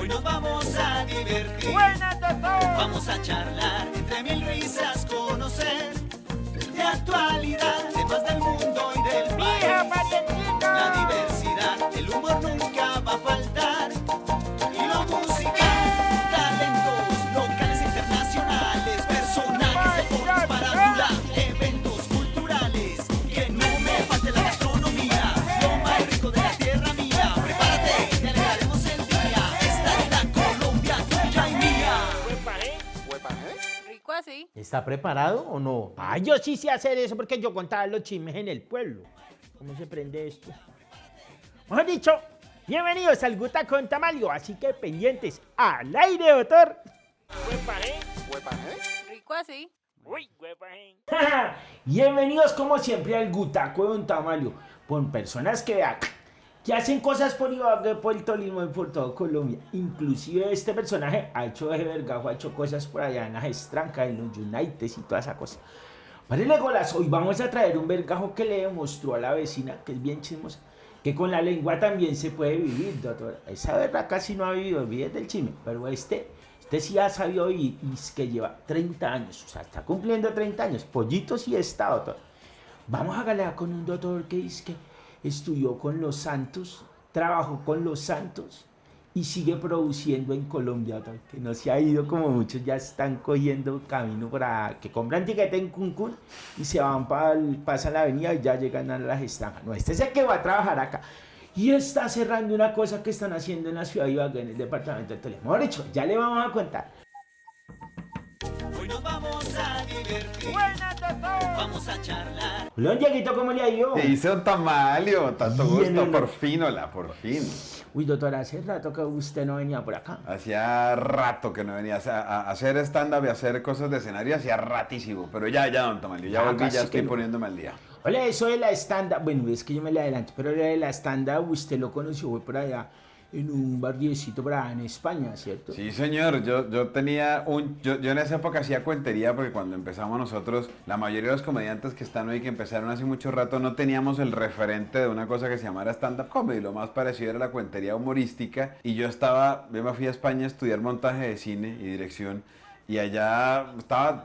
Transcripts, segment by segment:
Hoy nos vamos a divertir. ¡Buenas, doctor! Vamos a charlar, entre mil risas conocer de actualidad, temas del mundo y del ¡Mija, país. patientita! La diversidad, el humor nunca va a faltar. Y lo musical, talentos locales e internacionales, personajes, deportes, farándula, eventos culturales. Que no me falte la gastronomía, lo más rico de la tierra mía. Prepárate, te alegraremos el día. Esta es la Colombia tuya y mía. Rico así. ¿Está preparado o no? Ah, yo sí sé hacer eso porque yo contaba los chismes en el pueblo. ¿Cómo se prende esto? Mejor dicho, bienvenidos al Guta con Tamalio, así que pendientes al aire, doctor. Rico así. Uy, huepaje. Bienvenidos como siempre al Gutaco de Don Tamalio, con personas que vean, que hacen cosas por Ibagué, por el Tolima y por todo Colombia. Inclusive este personaje ha hecho de vergajo, ha hecho cosas por allá en las estrancas, en los United y toda esa cosa. Párenle golas, hoy vamos a traer un vergajo que le demostró a la vecina, que es bien chismosa, que con la lengua también se puede vivir, doctor. Esa verdad casi no ha vivido, olvídate del chisme, pero este sí ha sabido vivir y es que lleva 30 años, o sea, está cumpliendo 30 años, pollito sí está, doctor. Vamos a galar con un doctor que dice que estudió con los Santos, trabajó con los Santos y sigue produciendo en Colombia, doctor, que no se ha ido como muchos ya están cogiendo camino para que compran tiquete en Cancún y se van pasan la avenida y ya llegan a las estanjas. No, este es el que va a trabajar acá. Y está cerrando una cosa que están haciendo en la ciudad de Ibagué, en el departamento de Tolima. Mejor dicho, ya le vamos a contar. Hoy nos vamos a divertir. ¡Buenas, doctor! Vamos a charlar. Hola, Dieguito, ¿cómo le ha ido? ¿Qué hizo Tamalio? Tanto Bien, gusto, hola. por fin, hola, por fin. Uy, doctor, hace rato que usted no venía por acá. Hacía rato que no venía a hacer stand-up y a hacer cosas de escenario, hacía ratísimo. Pero ya, don Tamalio, ya Ya, volví, casi ya que estoy no. poniéndome al día. Hola, eso de la stand-up, bueno, es que yo me le adelanto, pero lo de la stand-up usted lo conoció, fue por allá en un barriecito por allá en España, ¿cierto? Sí, señor, yo tenía yo en esa época hacía cuentería porque cuando empezamos nosotros, la mayoría de los comediantes que están hoy, que empezaron hace mucho rato, no teníamos el referente de una cosa que se llamara stand-up comedy, lo más parecido era la cuentería humorística y yo me fui a España a estudiar montaje de cine y dirección. Y allá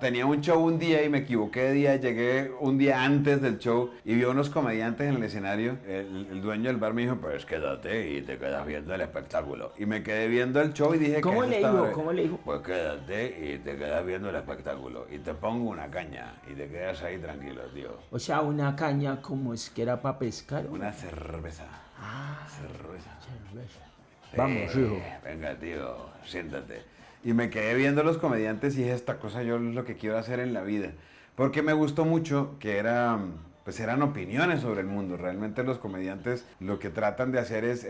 tenía un show un día y me equivoqué de día, llegué un día antes del show y vi a unos comediantes en el escenario. El dueño del bar me dijo, pues quédate y te quedas viendo el espectáculo. Y me quedé viendo el show y dije, ¿Cómo ¿qué es le esta dijo? madre? ¿Cómo le dijo? Pues quédate y te quedas viendo el espectáculo. Y te pongo una caña y te quedas ahí tranquilo, tío. O sea, una caña como es que era para pescar. ¿O? Una cerveza. Ah, Cerveza. cerveza. Vamos, hijo. Venga, tío, siéntate. Y me quedé viendo los comediantes y dije, esta cosa yo es lo que quiero hacer en la vida. Porque me gustó mucho que eran opiniones sobre el mundo. Realmente los comediantes lo que tratan de hacer es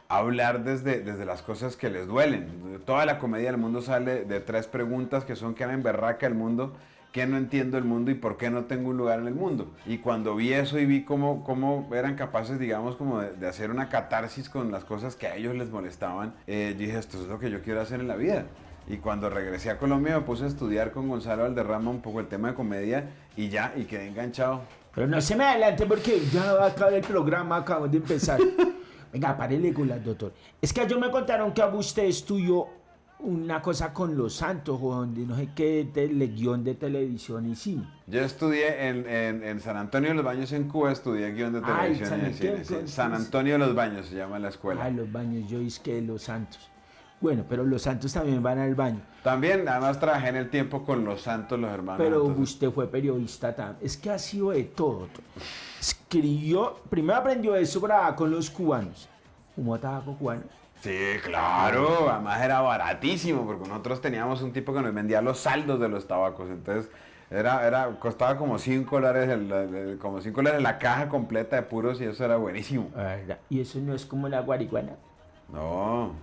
hablar desde las cosas que les duelen. Toda la comedia del mundo sale de 3 preguntas que son: ¿qué me emberraca el mundo? ¿Qué no entiendo el mundo y por qué no tengo un lugar en el mundo? Y cuando vi eso y vi cómo eran capaces, digamos, como de hacer una catarsis con las cosas que a ellos les molestaban, dije, esto es lo que yo quiero hacer en la vida. Y cuando regresé a Colombia me puse a estudiar con Gonzalo Valderrama un poco el tema de comedia y quedé enganchado. Pero no se me adelante porque ya va a acabar el programa, acabamos de empezar. Venga, párele con las, doctor. Es que ellos me contaron que usted estudió una cosa con los Santos o donde no sé qué guión de televisión y cine. Yo estudié en San Antonio de los Baños, en Cuba, estudié guión de Ah, ¿en televisión San y de cine. Antonio? Sí. San Antonio de los Baños se llama la escuela. Ay, los baños, yo es que los Santos. Bueno, pero los Santos también van al baño. También, además trabajé en el tiempo con los Santos, los hermanos. Pero entonces- usted fue periodista también. Es que ha sido de todo. Escribió, primero aprendió eso con los cubanos. ¿Fumó tabaco cubano? Sí, claro, además era baratísimo, porque nosotros teníamos un tipo que nos vendía los saldos de los tabacos, entonces costaba como $5, como $5 la caja completa de puros y eso era buenísimo. ¿Verdad? ¿Y eso no es como la guariguana? No,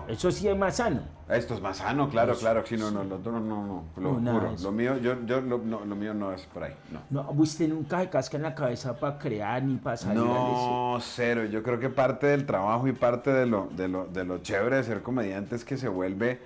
Eso sí es más sano. esto es más sano, claro, sí, no, lo No, nada juro, de eso. lo mío, lo mío no es por ahí, no. No, usted nunca se casca en la cabeza para crear ni para salir a decir. No, cero. Yo creo que parte del trabajo y parte de lo chévere de ser comediante es que se vuelve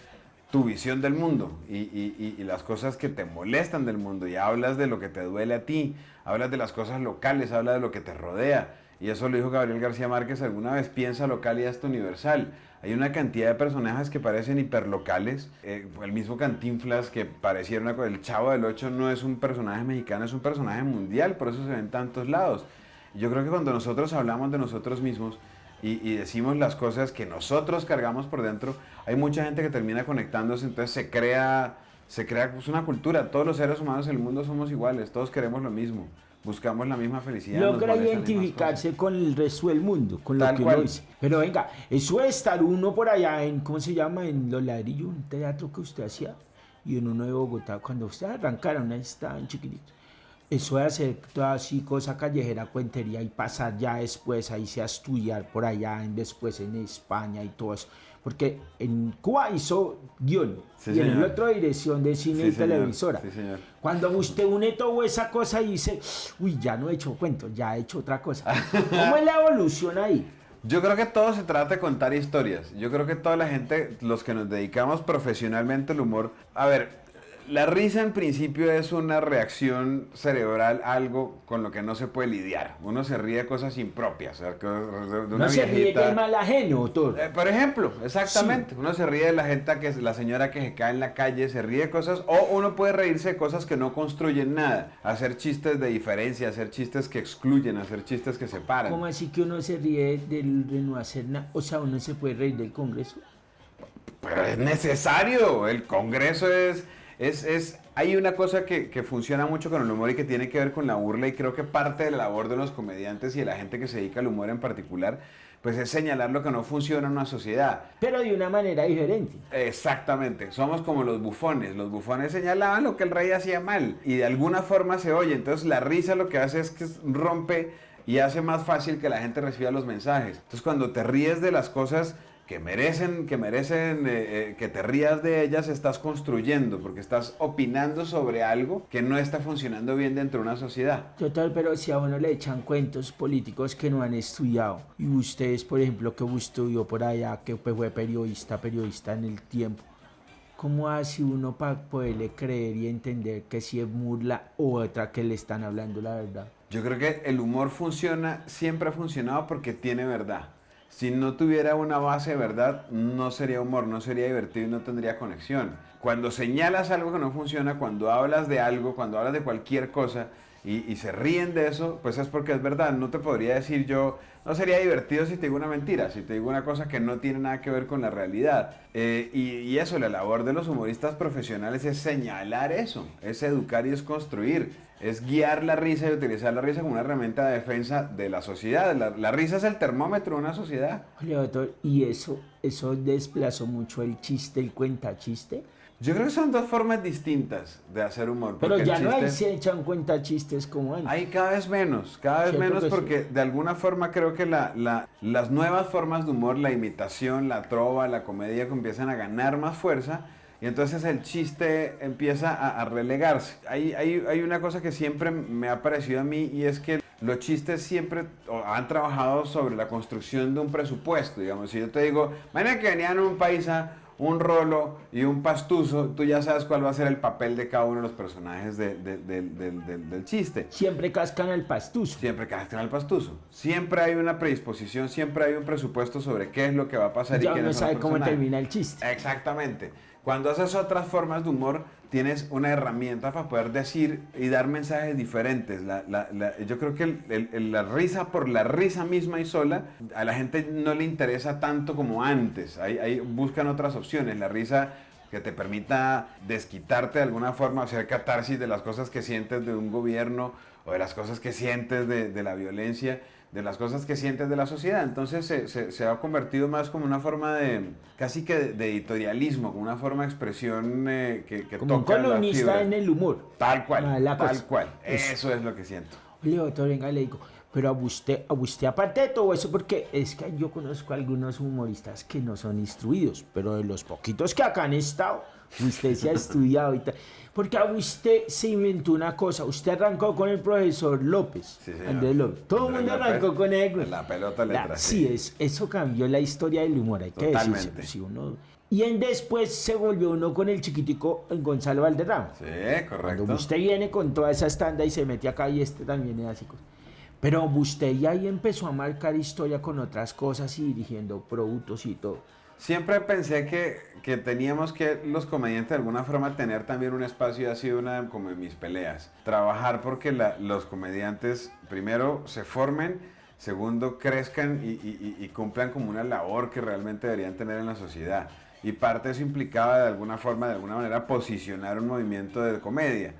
tu visión del mundo y las cosas que te molestan del mundo y hablas de lo que te duele a ti, hablas de las cosas locales, hablas de lo que te rodea y eso lo dijo Gabriel García Márquez alguna vez, piensa local y hazte universal. Hay una cantidad de personajes que parecen hiperlocales. El mismo Cantinflas, que pareciera una cosa. El Chavo del Ocho no es un personaje mexicano, es un personaje mundial, por eso se ve en tantos lados. Yo creo que cuando nosotros hablamos de nosotros mismos y decimos las cosas que nosotros cargamos por dentro, hay mucha gente que termina conectándose, entonces se crea pues, una cultura. Todos los seres humanos del mundo somos iguales, todos queremos lo mismo. Buscamos la misma felicidad. Logra nos molestan las mismas identificarse cosas. con el resto del mundo, con lo Tal que cual. uno dice. Pero venga, eso de estar uno por allá en, ¿cómo se llama? En Los Ladrillos, un teatro que usted hacía, y en uno de Bogotá, cuando usted arrancaron, ahí estaban chiquititos. Eso de hacer toda así cosa callejera, cuentería y pasar ya después a irse a estudiar por allá, después en España y todo eso. Porque en Cuba hizo guión Sí, y en el señor. otro dirección de cine Sí, y señor. televisora. Sí, señor. Cuando usted une toda esa cosa y dice, uy, ya no he hecho cuentos, ya he hecho otra cosa. ¿Cómo es la evolución ahí? Yo creo que todo se trata de contar historias. Yo creo que toda la gente, los que nos dedicamos profesionalmente al humor, a ver, la risa en principio es una reacción cerebral a algo con lo que no se puede lidiar. Uno se ríe de cosas impropias, o sea, de una No se ríe viejita. del mal ajeno, doctor. Por ejemplo, exactamente. Uno se ríe de la gente la señora que se cae en la calle, se ríe de cosas, o uno puede reírse de cosas que no construyen nada. Hacer chistes de diferencia, hacer chistes que excluyen, hacer chistes que separan. ¿Cómo así que uno se ríe de no hacer nada? O sea, uno se puede reír del Congreso. Pero es necesario. El Congreso hay una cosa que funciona mucho con el humor y que tiene que ver con la burla, y creo que parte de la labor de los comediantes y de la gente que se dedica al humor en particular, pues es señalar lo que no funciona en una sociedad. Pero de una manera diferente. Exactamente, somos como los bufones señalaban lo que el rey hacía mal y de alguna forma se oye, entonces la risa lo que hace es que rompe y hace más fácil que la gente reciba los mensajes. Entonces cuando te ríes de las cosas que merecen que te rías de ellas, estás construyendo, porque estás opinando sobre algo que no está funcionando bien dentro de una sociedad. Total, pero si a uno le echan cuentos políticos que no han estudiado, y ustedes, por ejemplo, que estudió por allá, que fue periodista en el tiempo, ¿cómo hace uno para poderle creer y entender que si es burla o otra que le están hablando la verdad? Yo creo que el humor funciona, siempre ha funcionado porque tiene verdad. Si no tuviera una base de verdad, no sería humor, no sería divertido y no tendría conexión. Cuando señalas algo que no funciona, cuando hablas de algo, cuando hablas de cualquier cosa y se ríen de eso, pues es porque es verdad. No te podría decir yo, no sería divertido si te digo una mentira, si te digo una cosa que no tiene nada que ver con la realidad. Y eso, la labor de los humoristas profesionales es señalar eso, es educar y es construir. Es guiar la risa y utilizar la risa como una herramienta de defensa de la sociedad. La risa es el termómetro de una sociedad. Oye, doctor, ¿y eso desplazó mucho el chiste, el cuentachiste? Yo creo que son dos formas distintas de hacer humor. Pero porque ya el no hay chiste- se echan cuentachistes como antes. Hay cada vez menos Cierto que porque sí. de alguna forma creo que las nuevas formas de humor, la imitación, la trova, la comedia empiezan a ganar más fuerza y entonces el chiste empieza a relegarse. Hay una cosa que siempre me ha parecido a mí y es que los chistes siempre han trabajado sobre la construcción de un presupuesto. Digamos, si yo te digo, mañana que venían un paisa, un rolo y un pastuso, tú ya sabes cuál va a ser el papel de cada uno de los personajes del chiste. Siempre cascan al pastuso. Siempre cascan al pastuso. Siempre hay una predisposición, siempre hay un presupuesto sobre qué es lo que va a pasar Ya y quiénes uno son sabe los cómo personajes. termina el chiste. Exactamente. Cuando haces otras formas de humor, tienes una herramienta para poder decir y dar mensajes diferentes. Yo creo que la risa por la risa misma y sola, a la gente no le interesa tanto como antes. Buscan otras opciones. La risa que te permita desquitarte de alguna forma, hacer catarsis de las cosas que sientes de un gobierno o de las cosas que sientes de la violencia, de las cosas que sientes de la sociedad. Entonces se ha convertido más como una forma casi que de editorialismo, como una forma de expresión que Como un toca la columnista fibra. en el humor. Tal cual, Ah, la tal cosa. cual. Eso. Eso es lo que siento. Oye, doctor, venga, le digo, pero a usted aparte de todo eso, porque es que yo conozco a algunos humoristas que no son instruidos, pero de los poquitos que acá han estado, usted se ha estudiado y tal. Porque a usted se inventó una cosa, usted arrancó con el profesor López, Sí, señor. Andrés López. Todo el Andrés mundo López, arrancó con él. la pelota letra, Sí, eso cambió la historia del humor, hay que decirlo. Totalmente. Si y después se volvió uno con el chiquitico Gonzalo Valderrama. Sí, correcto. Cuando usted viene con toda esa estanda y se mete acá y este también es así. Pero usted ya ahí empezó a marcar historia con otras cosas y dirigiendo productos y todo. Siempre pensé que teníamos que los comediantes de alguna forma tener también un espacio, y ha sido una como de mis peleas. Trabajar porque los comediantes primero se formen, segundo crezcan y cumplan como una labor que realmente deberían tener en la sociedad. Y parte de eso implicaba de alguna forma, de alguna manera, posicionar un movimiento de comedia.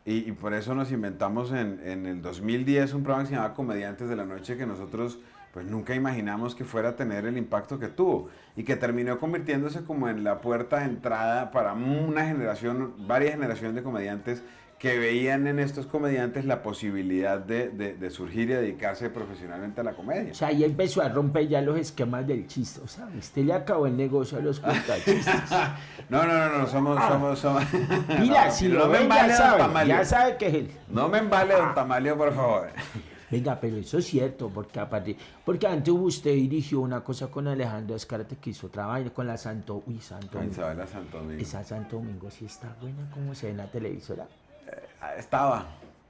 Y por eso nos inventamos en el 2010 un programa que se llamaba Comediantes de la Noche, que nosotros pues nunca imaginamos que fuera a tener el impacto que tuvo y que terminó convirtiéndose como en la puerta de entrada para una generación, varias generaciones de comediantes que veían en estos comediantes la posibilidad de surgir y dedicarse profesionalmente a la comedia. O sea, ahí empezó a romper ya los esquemas del chiste. O sea, usted le acabó el negocio a los cuentachistes. No, somos... Mira, No, si no lo me ven, embale, don ya Tamalio. sabe que es él. No me embale, don Tamalio, por favor. Venga, pero eso es cierto, porque antes usted dirigió una cosa con Alejandro Escarte que hizo otra vaina con la Santo Con Domingo. Isabela Santo Domingo. Esa Santo Domingo sí está buena como se ve en la televisora. Estaba.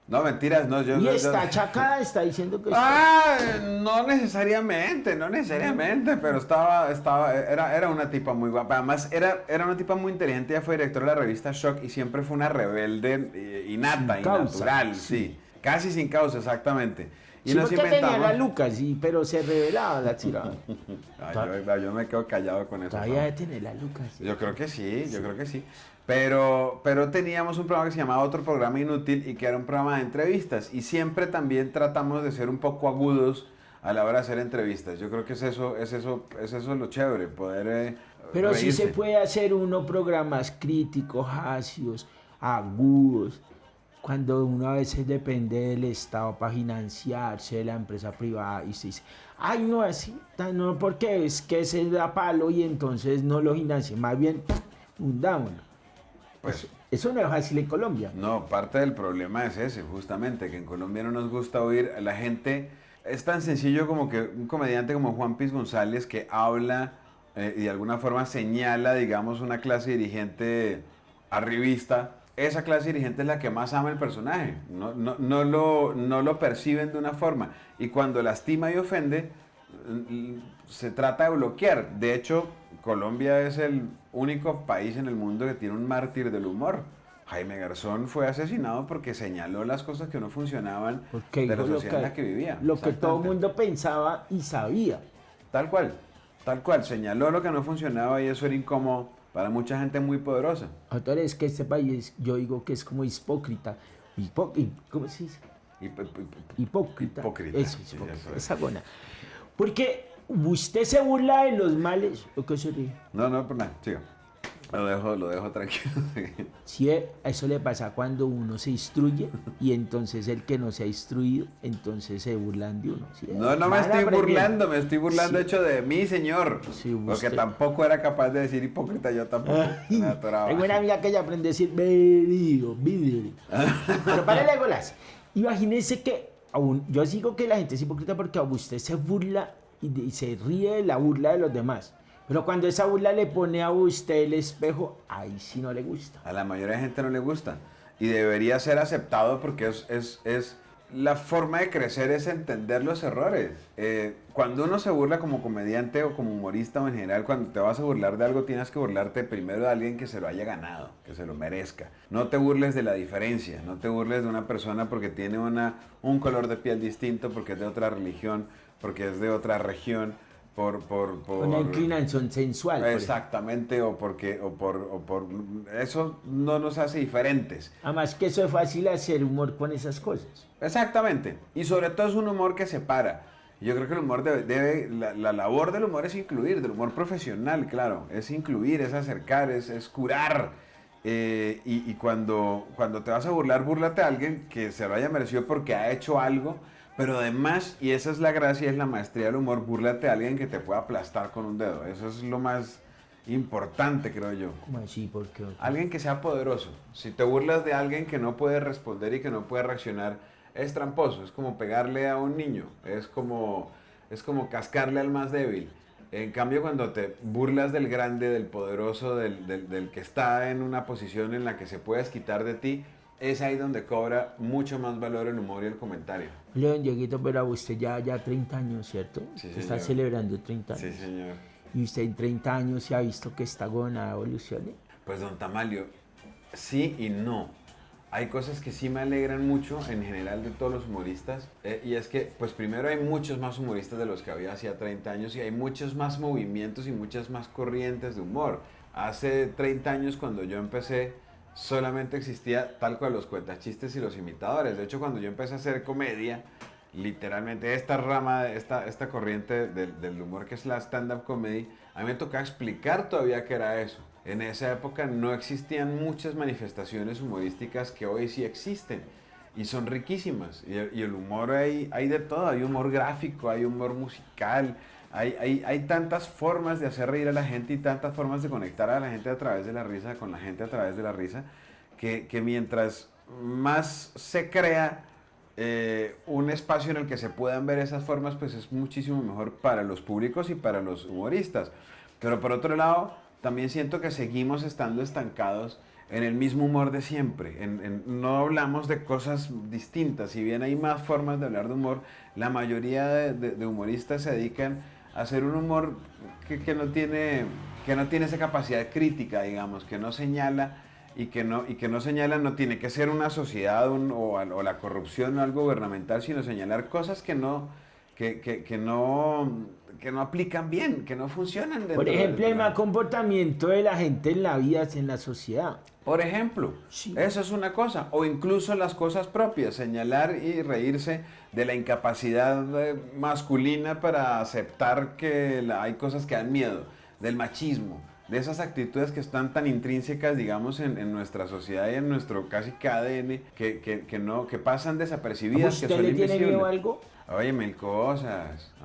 No, mentiras, no, yo... Y yo- está chacada, está diciendo que está... No necesariamente, pero era una tipa muy guapa. Además, era una tipa muy inteligente, ella fue directora de la revista Shock y siempre fue una rebelde innata, Sin causa, innatural, sí. sí. Casi sin causa, exactamente. Y Sí, nos porque tenía inventamos... la Lucas, sí, pero se revelaba la tirada. Yo me quedo callado con eso. Todavía debe tener la Lucas. ¿sí? Yo creo que sí. Pero teníamos un programa que se llamaba Otro Programa Inútil y que era un programa de entrevistas. Y siempre también tratamos de ser un poco agudos a la hora de hacer entrevistas. Yo creo que es eso lo chévere, poder Pero sí reírse. se puede hacer uno programas críticos, ácidos, agudos, cuando uno a veces depende del Estado para financiarse de la empresa privada y se dice, ay no, así, no, porque es que se da palo y entonces no lo financie, más bien hundámoslo. Pues Eso no es fácil en Colombia. no, parte del problema es ese, justamente, que en Colombia no nos gusta oír a la gente. Es tan sencillo como que un comediante como Juan Piz González que habla y de alguna forma señala, digamos, una clase dirigente arribista. Esa clase dirigente es la que más ama el personaje, no lo perciben de una forma. Y cuando lastima y ofende, se trata de bloquear. De hecho, Colombia es el único país en el mundo que tiene un mártir del humor. Jaime Garzón fue asesinado porque señaló las cosas que no funcionaban Porque de la dijo lo sociedad en la que vivía. Lo que todo el Exactamente. mundo pensaba y sabía. Tal cual, señaló lo que no funcionaba y eso era incómodo para mucha gente muy poderosa. Ahora es que este país, yo digo que es como hipócrita. ¿Cómo se dice? Hipócrita. Hipócrita, Eso, sí, hipócrita, eso es. esa buena. Porque usted se burla de los males, ¿o qué se ríe? No, pues nada, siga. Lo dejo tranquilo. Sí, eso le pasa cuando uno se instruye y entonces el que no se ha instruido, entonces se burlan de uno. ¿sí? No me Van estoy aprendiendo. burlando, me estoy burlando Sí. hecho de mí, señor. Sí, Porque usted. tampoco era capaz de decir hipócrita, yo tampoco. Ay, Me atoraba. tengo una amiga que ya aprende a decir vidrio. Pero párale bolas. Imagínense que yo digo que la gente es hipócrita porque a usted se burla y se ríe de la burla de los demás. Pero cuando esa burla le pone a usted el espejo, ahí sí no le gusta. A la mayoría de gente no le gusta. Y debería ser aceptado porque es la forma de crecer es entender los errores. Cuando uno se burla como comediante o como humorista o en general, cuando te vas a burlar de algo, tienes que burlarte primero de alguien que se lo haya ganado, que se lo merezca. No te burles de la diferencia, no te burles de una persona porque tiene un color de piel distinto, porque es de otra religión, porque es de otra región, por Una inclinación sensual. por ejemplo. exactamente, o por eso no nos hace diferentes. Además que eso es fácil hacer humor con esas cosas. Exactamente. Y sobre todo es un humor que separa. Yo creo que el humor la labor del humor es incluir, del humor profesional, claro. Es incluir, es acercar, es curar. Y cuando te vas a burlar, búrlate a alguien que se lo haya merecido porque ha hecho algo. Pero además, y esa es la gracia, es la maestría del humor, búrlate a alguien que te pueda aplastar con un dedo. Eso es lo más importante, creo yo. ¿Cómo así? Porque Alguien que sea poderoso. Si te burlas de alguien que no puede responder y que no puede reaccionar, es tramposo. Es como pegarle a un niño. Es como cascarle al más débil. En cambio, cuando te burlas del grande, del poderoso, del que está en una posición en la que se puede quitar de ti, es ahí donde cobra mucho más valor el humor y el comentario. León Dieguito, pero usted ya 30 años, ¿cierto? Sí, Usted está señor. celebrando 30 años. Sí, señor. ¿Y usted en 30 años se ha visto que esta gobernada evolucione? Pues don Tamalio, sí y no. Hay cosas que sí me alegran mucho en general de todos los humoristas, y es que, pues primero hay muchos más humoristas de los que había hacía 30 años y hay muchos más movimientos y muchas más corrientes de humor. Hace 30 años cuando yo empecé, solamente existía tal cual los cuentachistes y los imitadores. De hecho, cuando yo empecé a hacer comedia, literalmente esta rama, esta corriente del humor que es la stand-up comedy, a mí me tocaba explicar todavía qué era eso. En esa época no existían muchas manifestaciones humorísticas que hoy sí existen y son riquísimas. Y el humor hay de todo, hay humor gráfico, hay humor musical, hay tantas formas de hacer reír a la gente y tantas formas de conectar a la gente a través de la risa, con la gente a través de la risa, que mientras más se crea un espacio en el que se puedan ver esas formas, pues es muchísimo mejor para los públicos y para los humoristas. Pero por otro lado, también siento que seguimos estando estancados en el mismo humor de siempre. No hablamos de cosas distintas. Si bien hay más formas de hablar de humor, la mayoría de humoristas se dedican a hacer un humor que no tiene esa capacidad crítica, digamos, que no señala y que no señala, no tiene que ser una sociedad o la corrupción o algo gubernamental, sino señalar cosas que no aplican bien, que no funcionan dentro Por ejemplo, el del- mal comportamiento de la gente en la vida, en la sociedad. Por ejemplo, Sí. eso es una cosa. O incluso las cosas propias, señalar y reírse de la incapacidad masculina para aceptar que hay cosas que dan miedo, del machismo, de esas actitudes que están tan intrínsecas, digamos, en nuestra sociedad y en nuestro casi que ADN, que pasan desapercibidas, que ¿Usted son le tiene miedo invisibles. a algo? Oye, a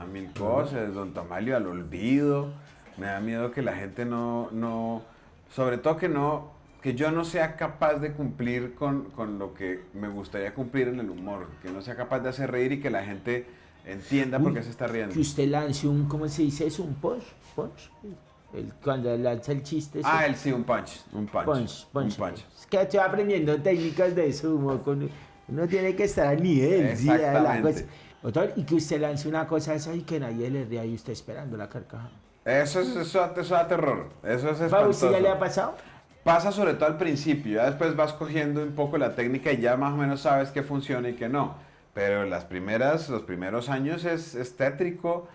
mil cosas, don Tamalio, al olvido. Me da miedo que la gente sobre todo que yo no sea capaz de cumplir con lo que me gustaría cumplir en el humor, que no sea capaz de hacer reír y que la gente entienda por qué se está riendo. Que usted lance un, ¿cómo se dice eso? ¿Un punch? ¿Punch? Cuando lanza el chiste. Sí, un punch. Un punch. Es que estoy aprendiendo técnicas de eso, humor. Uno tiene que estar al nivel. ¿sí? De la Exactamente. cosa. Doctor, y que usted lance una cosa esa y que nadie le ría y usted esperando la carcajada. Eso da terror. Eso es ¿Para usted ya espantoso. le ha pasado? Pasa sobre todo al principio, ya después vas cogiendo un poco la técnica y ya más o menos sabes qué funciona y qué no. Pero los primeros años es tétrico.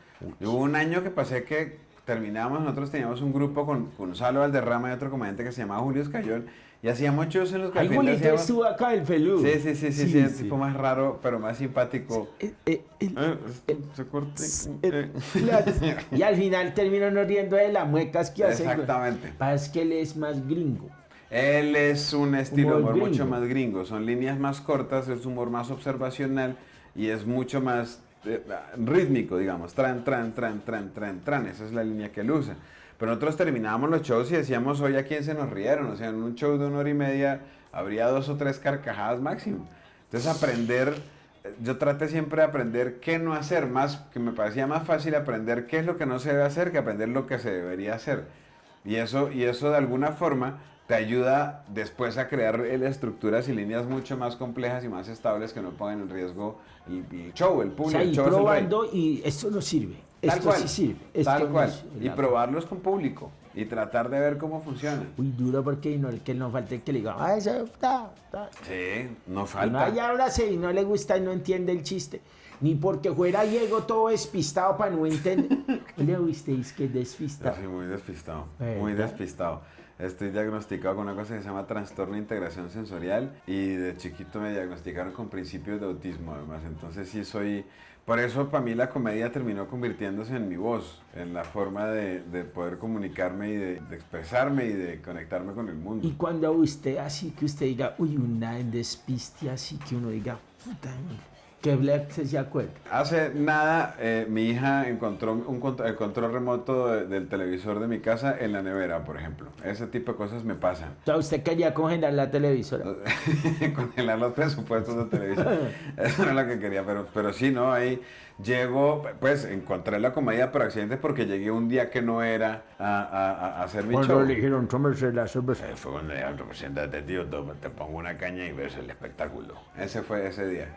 Hubo un año que pasé que terminábamos, nosotros teníamos un grupo con Salo Valderrama y otro comediante que se llamaba Julio Escayón y hacíamos shows en los que al Ay, final Julito hacíamos- estuvo acá, el peludo. Sí, el tipo más raro, pero más simpático. Se corta. Y al final terminó no riendo de las muecas que hace. Exactamente. Pasa que él es más gringo. Él es un estilo de Humor humor mucho gringo. más gringo, son líneas más cortas, es humor más observacional y es mucho más rítmico, digamos, tran, esa es la línea que él usa. Pero nosotros terminábamos los shows y decíamos, hoy a quién se nos rieron, o sea, en un show de 1 hora y media habría 2 o 3 carcajadas máximo. Entonces yo traté siempre de aprender qué no hacer, que me parecía más fácil aprender qué es lo que no se debe hacer que aprender lo que se debería hacer. Y eso de alguna forma te ayuda después a crear estructuras y líneas mucho más complejas y más estables que no pongan en riesgo el show, el O público. sea, El ir show es el rey. probando y esto no sirve. Tal Esto cual, sí sirve. Esto tal no cual. sirve. Y probarlos con público y tratar de ver cómo funciona. Uy, duro porque no, que no falte que le diga, eso está. Sí, no No, falta. ya ahora sí, y no le gusta y no entiende el chiste. Ni porque fuera Diego todo despistado para no entender. Le visteis que Yo despistado. soy muy despistado, ¿Verdad? muy despistado. Estoy diagnosticado con una cosa que se llama trastorno de integración sensorial y de chiquito me diagnosticaron con principios de autismo además. Entonces sí soy... Por eso para mí la comedia terminó convirtiéndose en mi voz, en la forma de poder comunicarme y de expresarme y de conectarme con el mundo. Y cuando usted así que usted diga, uy, una despiste así que uno diga, puta, ¿Qué Black se acuerda? Hace nada, mi hija encontró el control remoto del televisor de mi casa en la nevera, por ejemplo. Ese tipo de cosas me pasan. O sea, usted quería congelar la televisora. Congelar los presupuestos de televisión. Eso no es lo que quería, pero sí, ¿no? Ahí llego, pues encontré la comedia por accidente porque llegué un día que no era a hacer mi Cuando show. le dijeron, tómese la cerveza. Fue cuando le dijeron, preséntate, tío, te pongo una caña y ves el espectáculo. Ese fue ese día.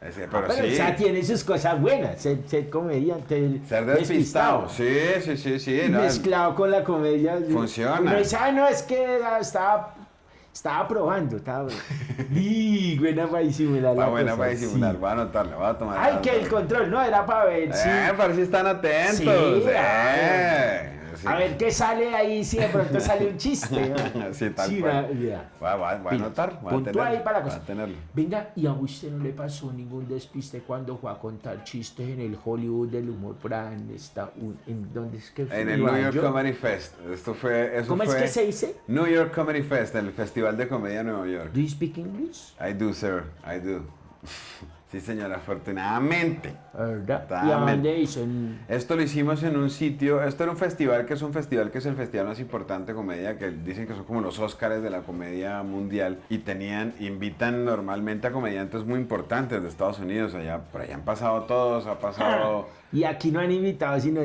Pero Pero, sí. o sea, tiene sus cosas buenas, ser comediante. Ser despistado. Sí. Y no, mezclado con la comedia. Funciona. Uno dice, no, es que estaba probando. Y buena para disimular la Va buena cosa, para disimular, sí. voy a anotarla, voy a tomar. Ay, que el control, no, era para ver, sí. Para si están atentos. Sí, Sí. A ver qué sale ahí, si de pronto sale un chiste. ¿No? Sí, tal Sí, cual. vea. Voy a anotar, voy a Punto tenerlo. ahí para la voy cosa. a tenerlo. Venga, ¿y a usted no le pasó ningún despiste cuando fue a contar chistes en el Hollywood del humor por ahí en dónde es que fue? En el New York Comedy Fest. Eso ¿Cómo es fue que se dice? New York Comedy Fest, el Festival de Comedia de Nueva York. Do you speak English? I do, sir. I do. Sí, señora, afortunadamente. ¿Verdad? ¿Y a Totalmente. dónde hizo? Esto lo hicimos en un sitio, esto era un festival que es el festival más importante de comedia, que dicen que son como los Óscares de la comedia mundial, y invitan normalmente a comediantes muy importantes de Estados Unidos, por allá han pasado todos, ha pasado... Y aquí no han invitado sino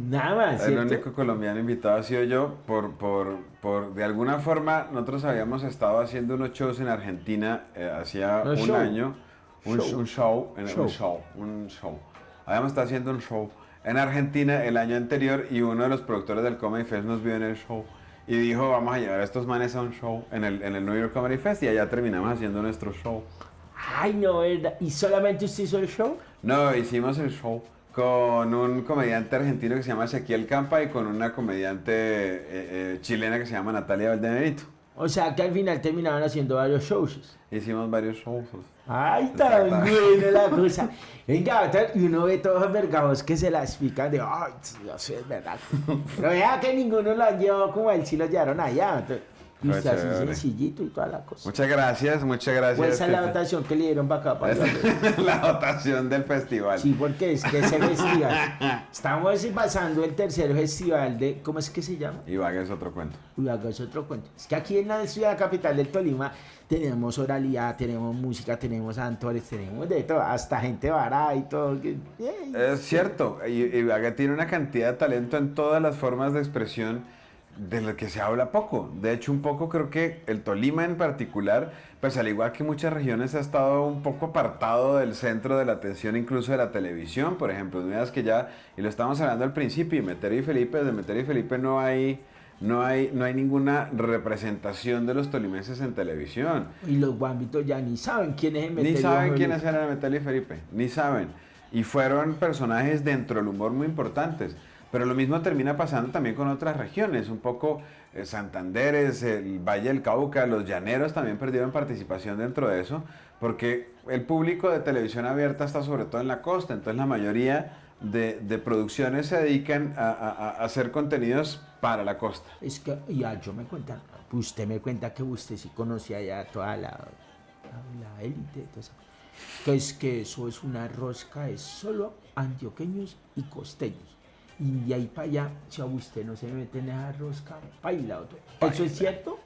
nada más, El ¿cierto? único colombiano invitado ha sido yo, de alguna forma nosotros habíamos estado haciendo unos shows en Argentina hacía No, un show. año, un show. Show. Habíamos estado haciendo un show en Argentina el año anterior y uno de los productores del Comedy Fest nos vio en el show y dijo, vamos a llevar a estos manes a un show en el New York Comedy Fest y allá terminamos haciendo nuestro show. Ay, no, ¿verdad? ¿Y solamente usted hizo el show? No, hicimos el show con un comediante argentino que se llama Ezequiel Campa y con una comediante chilena que se llama Natalia Valdebenito. O sea, que al final terminaban haciendo varios shows. Hicimos varios shows. Ay, tan buena la cosa. Venga, y uno ve todos los vergajos que se las pican de, ay, sí, es verdad. Pero vea que ninguno lo han llevado como a él, sí lo llevaron allá. Y usted así chévere. sencillito y toda la cosa. Muchas gracias. Pues esa es la Tete. dotación que le dieron para acá. Para Esa es la dotación del festival. Sí, porque es que ese festival. Estamos pasando el tercer festival de, ¿cómo es que se llama? Ibagué es otro cuento. Uy, haga otro cuento. Es que aquí en la ciudad capital del Tolima tenemos oralidad, tenemos música, tenemos actores, tenemos de todo, hasta gente varada y todo. Es cierto. Ibagué tiene una cantidad de talento en todas las formas de expresión de lo que se habla poco. De hecho, un poco creo que el Tolima en particular, pues al igual que muchas regiones, ha estado un poco apartado del centro de la atención, incluso de la televisión, por ejemplo. Miras que ya, y lo estábamos hablando al principio, y Meterio y Felipe, desde Meterio y Felipe no hay ninguna representación de los tolimenses en televisión. Y los guambitos ya ni saben quién es el Ni Meterio saben Felipe. quiénes eran Meterio y Felipe, ni saben. Y fueron personajes dentro del humor muy importantes. Pero lo mismo termina pasando también con otras regiones, un poco Santanderes, el Valle del Cauca, los llaneros también perdieron participación dentro de eso, porque el público de televisión abierta está sobre todo en la costa, entonces la mayoría de producciones se dedican a hacer contenidos para la costa. Es que ya yo me cuenta, usted me cuenta que usted sí conocía ya toda la élite, todo eso. Que es que eso es una rosca, es solo antioqueños y costeños. Y de ahí para allá, si a usted no se mete en esa rosca, baila otro. ¿Eso es cierto?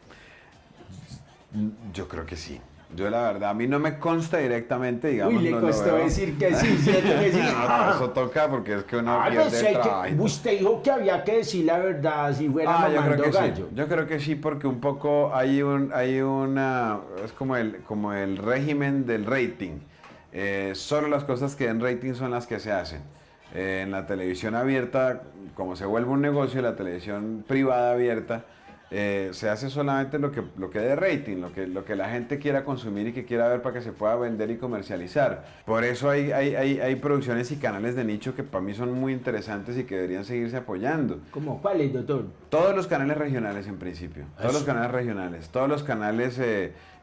Yo creo que sí. Yo la verdad, a mí no me consta directamente, digamos. Uy, le no lo costó veo. decir que sí, ¿cierto que sí? No, eso toca porque es que uno Ah, no pierde sé, el trabajo. usted dijo que había que decir la verdad si fuera Yo mamando creo que gallo. sí. Yo creo que sí, porque un poco hay una, es como el régimen del rating. Solo las cosas que den rating son las que se hacen. En la televisión abierta, como se vuelve un negocio, la televisión privada abierta, se hace solamente lo que dé rating, lo que la gente quiera consumir y que quiera ver para que se pueda vender y comercializar. Por eso hay producciones y canales de nicho que para mí son muy interesantes y que deberían seguirse apoyando. ¿Cómo cuál es, doctor? Todos los canales regionales en principio, todos los canales regionales, todos los canales,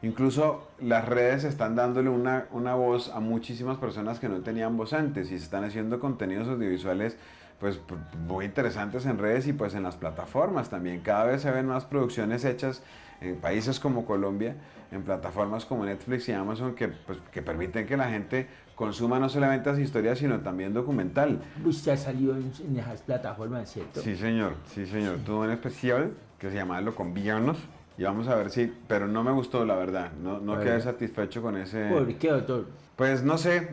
incluso las redes están dándole una voz a muchísimas personas que no tenían voz antes y se están haciendo contenidos audiovisuales pues muy interesantes en redes y pues en las plataformas también. Cada vez se ven más producciones hechas en países como Colombia, en plataformas como Netflix y Amazon que permiten que la gente consuma no solamente las historias, sino también documental. Usted ha salido en esas plataformas, ¿cierto? Sí, señor, sí, señor. Tuvo un especial que se llamaba Lo Convillanos y vamos a ver si, pero no me gustó, la verdad, no quedé satisfecho con ese... ¿Por qué, doctor? Pues no sé,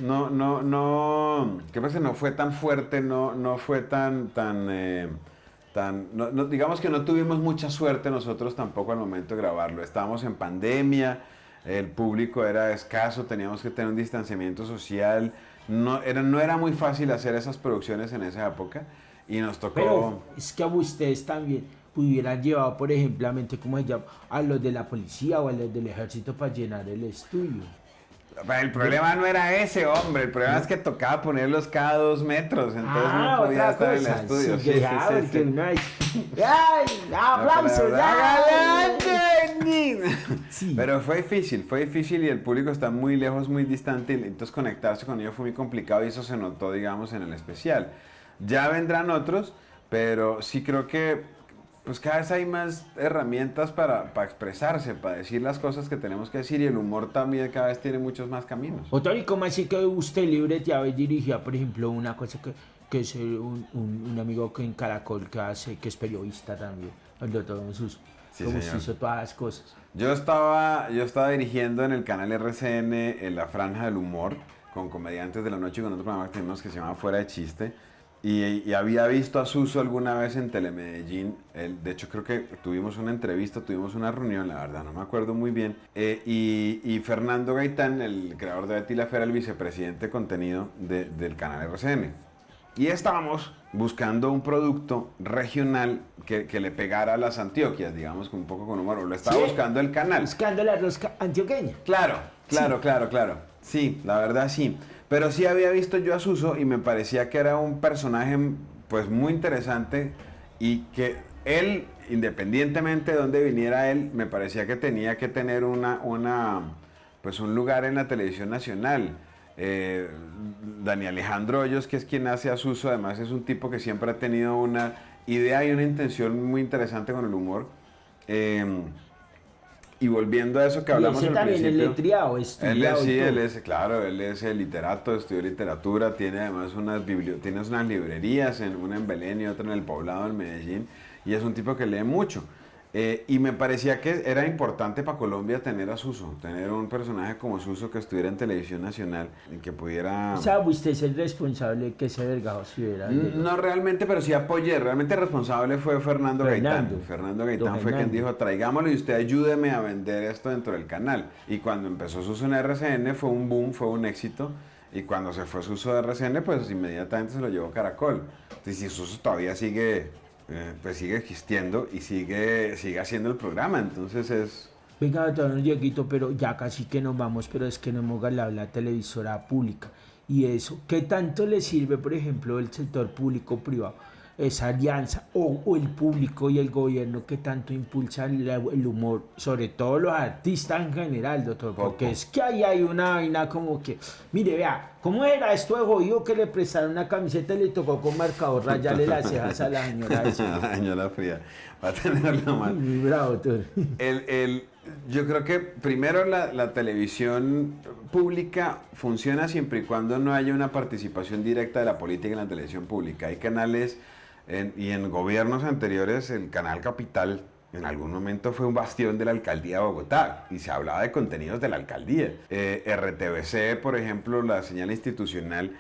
¿qué pasa? No fue tan fuerte, no fue digamos que no tuvimos mucha suerte nosotros tampoco al momento de grabarlo. Estábamos en pandemia, el público era escaso, teníamos que tener un distanciamiento social, no era muy fácil hacer esas producciones en esa época y nos tocó... Pero es que a ustedes también hubieran llevado, por ejemplo, ¿cómo se llama? A los de la policía o a los del ejército para llenar el estudio. El problema no era ese, hombre, el problema es que tocaba ponerlos cada 2 metros, entonces no podía estar en el estudio. Sí, porque uno ahí- ¡Ay! ¡Aplausos! Sí. Pero fue difícil y el público está muy lejos, muy distante, y entonces conectarse con ellos fue muy complicado y eso se notó, digamos, en el especial. Ya vendrán otros, pero sí creo que pues cada vez hay más herramientas para expresarse, para decir las cosas que tenemos que decir y el humor también cada vez tiene muchos más caminos. Doctor, ¿y cómo así que usted libreteaba y dirigía, por ejemplo, una cosa que es un amigo que en Caracol que es periodista también, el doctor Jesús? Sí, ¿Cómo señor. se hizo todas las cosas? Yo estaba dirigiendo en el canal RCN en La Franja del Humor con Comediantes de la Noche y con otro programa que tenemos que se llama Fuera de Chiste. Y había visto a Suso alguna vez en Telemedellín. De hecho, creo que tuvimos una entrevista, tuvimos una reunión, la verdad, no me acuerdo muy bien. Y Fernando Gaitán, el creador de Betty la Fera, el vicepresidente de contenido del canal RCN. Y estábamos buscando un producto regional que le pegara a las Antioquias, digamos, un poco con humor. O lo estaba Sí. buscando el canal. Buscando la rosca antioqueña. Claro. Sí, la verdad sí. Pero sí había visto yo a Suso y me parecía que era un personaje pues muy interesante y que él, independientemente de dónde viniera él, me parecía que tenía que tener pues un lugar en la televisión nacional. Dani Alejandro Hoyos, que es quien hace a Suso, además es un tipo que siempre ha tenido una idea y una intención muy interesante con el humor. Y volviendo a eso que hablamos al también principio. el letriado, estudiado. Él es literato, estudió literatura, tiene además tiene unas librerías, una en Belén y otra en El Poblado, en Medellín, y es un tipo que lee mucho. Y me parecía que era importante para Colombia tener a Suso, tener un personaje como Suso que estuviera en televisión nacional y que pudiera... O sea, usted es el responsable de que ese vergado se hubiera... No realmente, pero sí apoyé. Realmente el responsable fue Fernando Gaitán. Fernando Gaitán fue quien dijo, traigámoslo y usted ayúdeme a vender esto dentro del canal. Y cuando empezó Suso en RCN fue un boom, fue un éxito. Y cuando se fue Suso de RCN, pues inmediatamente se lo llevó Caracol. Entonces, si Suso todavía sigue existiendo y sigue haciendo el programa, entonces es... Venga, doctor Dieguito, pero ya casi que nos vamos, pero es que no hemos ganado la televisora pública. Y eso, ¿qué tanto le sirve, por ejemplo, el sector público-privado? Esa alianza, o el público y el gobierno que tanto impulsan el humor, sobre todo los artistas en general, doctor, porque Poco. es que ahí hay una vaina como que, mire, vea, ¿cómo era esto de jodido que le prestaron una camiseta y le tocó con marcador rayarle las cejas a la señora esa? La señora Fría, va a tenerlo mal. Muy bravo, doctor. Yo creo que primero la televisión pública funciona siempre y cuando no haya una participación directa de la política en la televisión pública. Hay canales y en gobiernos anteriores el Canal Capital en algún momento fue un bastión de la alcaldía de Bogotá y se hablaba de contenidos de la alcaldía. RTBC, por ejemplo, la señal institucional,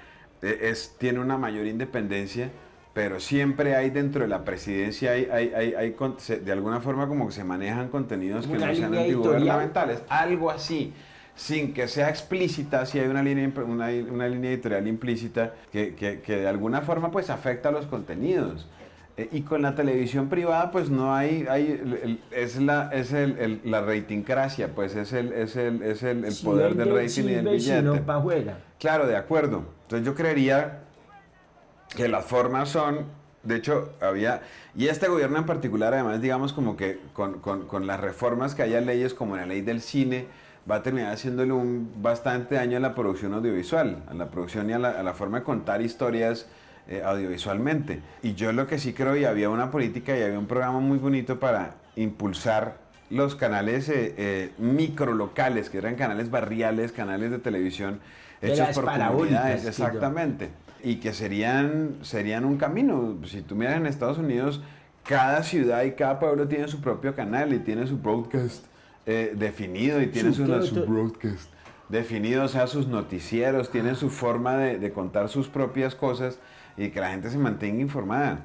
tiene una mayor independencia, pero siempre hay dentro de la presidencia, de alguna forma como que se manejan contenidos que Una no sean línea antigubernamentales, algo así. Sin que sea explícita, si hay una línea editorial implícita que de alguna forma pues afecta a los contenidos. Y con la televisión privada pues no es la ratingcracia, pues es el Si poder del vende, rating y del sirve, si no, billete. pa' afuera. Claro, de acuerdo. Entonces yo creería que las formas son, de hecho, y este gobierno en particular además digamos como que con las reformas que haya leyes como la ley del cine, va a terminar haciéndole bastante daño a la producción audiovisual, a la producción y a la forma de contar historias audiovisualmente. Y yo lo que sí creo, y había una política y había un programa muy bonito para impulsar los canales microlocales, que eran canales barriales, canales de televisión De hechos las por parabólicas, comunidades, que yo- exactamente, y que serían un camino. Si tú miras en Estados Unidos, cada ciudad y cada pueblo tiene su propio canal y tiene su broadcast definido y tiene su broadcast definido, o sea, sus noticieros, tienen su forma de contar sus propias cosas y que la gente se mantenga informada.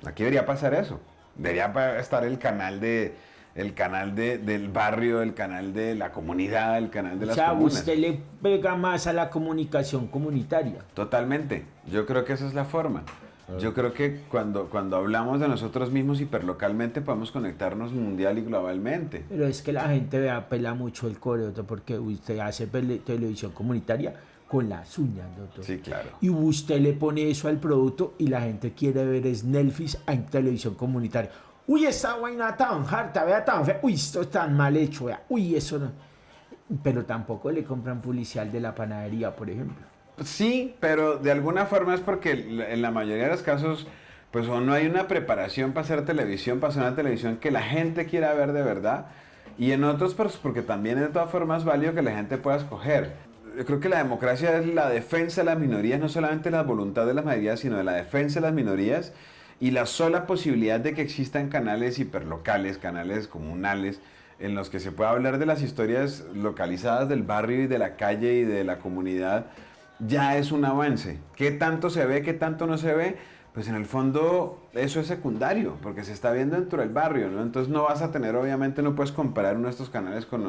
Aquí debería pasar eso. Debería estar el canal del barrio, el canal de la comunidad, el canal de O las sea, comunas. usted le pega más a la comunicación comunitaria. Totalmente. Yo creo que esa es la forma. Yo creo que cuando hablamos de nosotros mismos hiperlocalmente podemos conectarnos mundial y globalmente. Pero es que la gente apela mucho el coreoto porque usted hace televisión comunitaria con las uñas, doctor. Sí, claro. Y usted le pone eso al producto y la gente quiere ver es Netflix en televisión comunitaria. Uy, esta vaina tan harta, vea tan fea. Uy, esto es tan mal hecho, vea. Uy, eso no. Pero tampoco le compran publicidad de la panadería, por ejemplo. Sí, pero de alguna forma es porque en la mayoría de los casos, pues o no hay una preparación para hacer televisión, para hacer una televisión que la gente quiera ver de verdad. Y en otros, pues porque también de todas formas es válido que la gente pueda escoger. Yo creo que la democracia es la defensa de las minorías, no solamente la voluntad de las mayorías, sino de la defensa de las minorías y la sola posibilidad de que existan canales hiperlocales, canales comunales, en los que se pueda hablar de las historias localizadas del barrio y de la calle y de la comunidad, ya es un avance. ¿Qué tanto se ve, qué tanto no se ve? Pues en el fondo eso es secundario, porque se está viendo dentro del barrio, ¿no? Entonces no vas a tener, obviamente no puedes comparar uno de estos canales con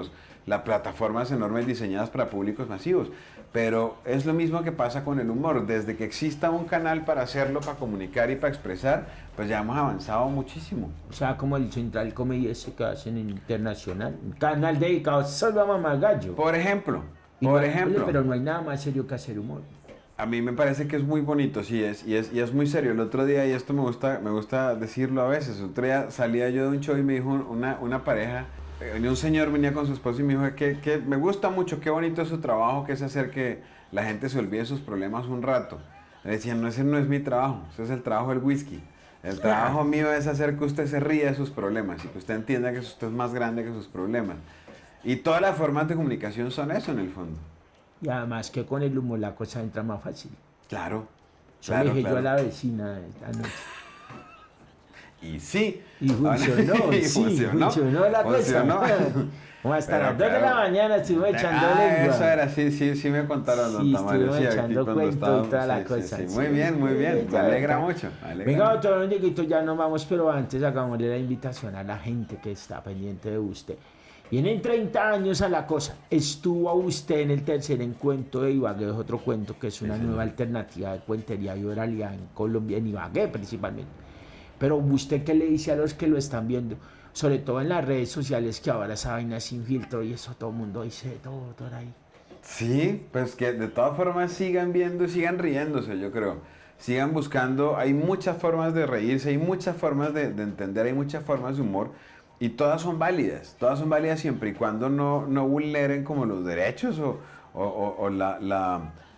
las plataformas enormes diseñadas para públicos masivos, pero es lo mismo que pasa con el humor. Desde que exista un canal para hacerlo, para comunicar y para expresar, pues ya hemos avanzado muchísimo. O sea, como el Central Comedy ese que hacen en Internacional. Un canal dedicado solo a Mamá Gallo. Por ejemplo, Oye, pero no hay nada más serio que hacer humor. a mí me parece que es muy bonito, sí, y es muy serio. El otro día, y esto me gusta decirlo a veces, el otro día salía yo de un show y me dijo una pareja, un señor venía con su esposo y me dijo que me gusta mucho, qué bonito es su trabajo, que es hacer que la gente se olvide sus problemas un rato. Le decían, no, ese no es mi trabajo, ese es el trabajo del whisky. El trabajo mío es hacer que usted se ríe de sus problemas y que usted entienda que usted es más grande que sus problemas. Y todas las formas de comunicación son eso en el fondo. Y además que con el humor la cosa entra más fácil. Claro. Eso Claro, le dije claro. yo a la vecina anoche. Y sí. Y funcionó, Y sí, funcionó la funcionó. cosa. Como hasta Pero las 2 de la claro. mañana estuvimos echando Ah, lengua. eso era, sí me contaron, don Sí, Tamayo. estuvimos Sí, aquí echando cuando cuento y estábamos, toda la sí, cosa. sí. sí. Muy bien, muy bien. Me Ya, alegra ya. mucho. me alegra Venga, mucho. doctor don Dieguito, ya nos vamos, pero antes hagámosle la invitación a la gente que está pendiente de usted. Vienen 30 años a la cosa. Estuvo usted en el tercer encuentro de Ibagué, es otro cuento que es una nueva alternativa de cuentería y oralidad en Colombia, en Ibagué principalmente. Pero usted, ¿qué le dice a los que lo están viendo? Sobre todo en las redes sociales, que ahora esa vaina es sin filtro y eso todo el mundo dice todo, doctor, ahí. Sí, pues que de todas formas sigan viendo y sigan riéndose, yo creo. Sigan buscando, hay muchas formas de reírse, hay muchas formas de entender, hay muchas formas de humor y todas son válidas siempre y cuando no vulneren como los derechos o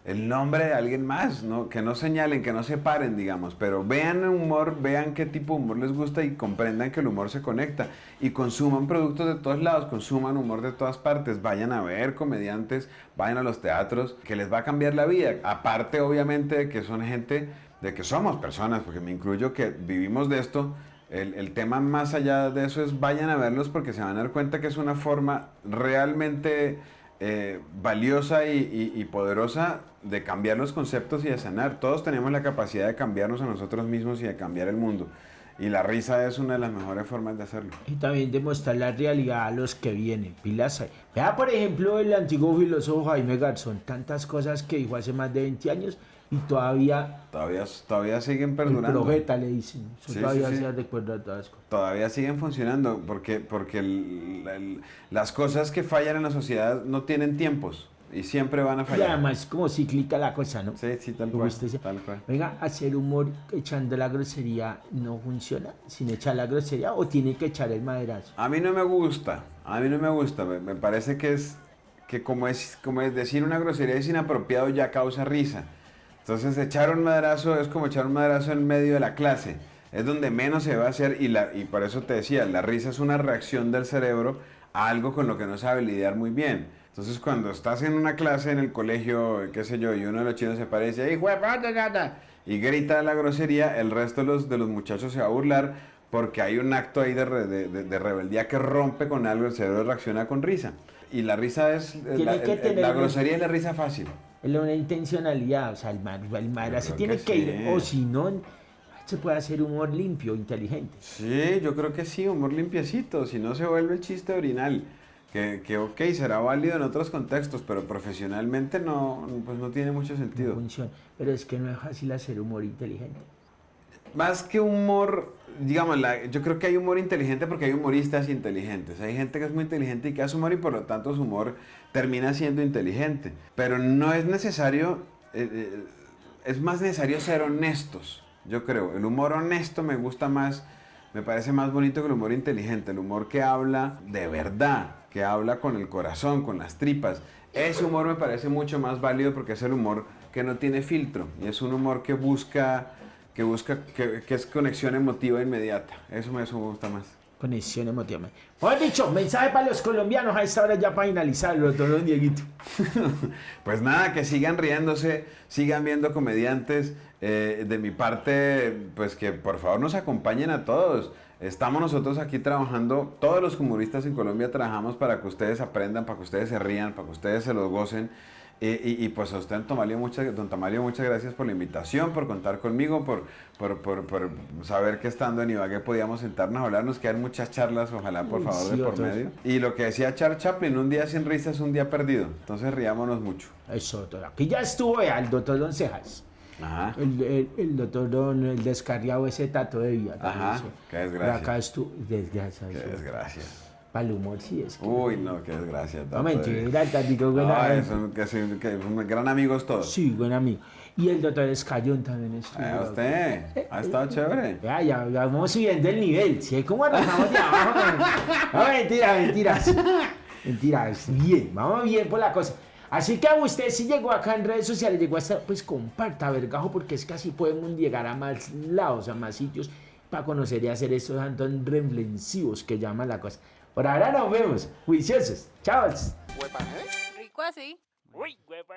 el nombre de alguien más, ¿no? Que no señalen, que no separen, digamos, pero vean el humor, vean qué tipo de humor les gusta y comprendan que el humor se conecta y consuman productos de todos lados, consuman humor de todas partes, vayan a ver comediantes, vayan a los teatros, que les va a cambiar la vida, aparte obviamente de que son gente, de que somos personas, porque me incluyo que vivimos de esto. El tema más allá de eso es vayan a verlos porque se van a dar cuenta que es una forma realmente valiosa y poderosa de cambiar los conceptos y de sanar. Todos tenemos la capacidad de cambiarnos a nosotros mismos y de cambiar el mundo. Y la risa es una de las mejores formas de hacerlo. Y también demostrar la realidad a los que vienen. Pilas ahí. Vea, por ejemplo, el antiguo filósofo Jaime Garzón, tantas cosas que dijo hace más de 20 años y todavía Todavía siguen el perdurando. profeta le dicen. Eso Sí, todavía sí, sí. se recuerda todas las cosas. Todavía siguen funcionando porque las cosas que fallan en la sociedad no tienen tiempos y siempre van a Y fallar. además como cíclica la cosa, ¿no? Sí, sí, tal Como cual, usted dice. tal cual. Venga, hacer humor echando la grosería no funciona sin echar la grosería o tiene que echar el maderazo. A mí no me gusta, me parece que como es decir una grosería es inapropiado ya causa risa. Entonces echar un madrazo es como echar un madrazo en medio de la clase. es donde menos se va a hacer y por eso te decía, la risa es una reacción del cerebro a algo con lo que no sabe lidiar muy bien. Entonces cuando estás en una clase en el colegio, qué sé yo, y uno de los chinos se parece, ¡hijo de puta, gata! Y grita la grosería, el resto de los muchachos se va a burlar porque hay un acto ahí de rebeldía que rompe con algo, el cerebro reacciona con risa. Y la risa es, la grosería es la risa fácil. Es una intencionalidad, o sea, el mar se creo tiene que que ir, sí. o si no, se puede hacer humor limpio, inteligente. Sí, yo creo que sí, humor limpiecito, si no se vuelve el chiste orinal. Que ok, será válido en otros contextos, pero profesionalmente no, pues no tiene mucho No sentido. funciona. Pero es que no es fácil hacer humor inteligente. Más que humor, digamos, yo creo que hay humor inteligente porque hay humoristas inteligentes. Hay gente que es muy inteligente y que hace humor y por lo tanto su humor termina siendo inteligente. Pero no es necesario, es más necesario ser honestos, yo creo. El humor honesto me gusta más, me parece más bonito que el humor inteligente. El humor que habla de verdad, que habla con el corazón, con las tripas. Ese humor me parece mucho más válido porque es el humor que no tiene filtro y es un humor que es conexión emotiva inmediata. Eso me gusta más. Conexión emotiva. Mejor dicho, mensaje para los colombianos a esta hora ya para finalizarlo, doctor Dieguito. Pues nada, que sigan riéndose, sigan viendo comediantes. De mi parte, pues que por favor nos acompañen a todos. Estamos nosotros aquí trabajando, todos los humoristas en Colombia trabajamos para que ustedes aprendan, para que ustedes se rían, para que ustedes se los gocen. Y pues a usted, don Tamalio, muchas gracias por la invitación, por contar conmigo, por saber que estando en Ibagué podíamos sentarnos a hablar. Nos quedan muchas charlas, ojalá por favor de por medio. Y lo que decía Charles Chaplin, un día sin risa es un día perdido. Entonces riámonos mucho. Eso, doctor. Aquí ya estuvo el doctor Don Cejas. Ajá. El doctor Don, el descarriado ese tato de vida. Ajá, qué desgracia. Acá estuvo, desgracia. Qué eso. desgracia. Para el humor sí es que... Uy, no, qué desgracia. No, mentira, el tático buena No, gente. son gran amigos todos. Sí, buen amigo. Y el doctor Escayón también estuvo. Usted, ha estado chévere. Ya vamos subiendo el nivel. ¿Sí? ¿Cómo arrancamos de abajo? No, mentiras. Mentiras. Bien, vamos bien por la cosa. Así que a usted si llegó acá en redes sociales, llegó hasta, pues comparta, vergajo, porque es que así podemos llegar a más lados, a más sitios, para conocer y hacer estos tantos reflexivos que llaman la cosa. Por ahora nos vemos, juiciosos. Chao. Rico así. Uy, huepa,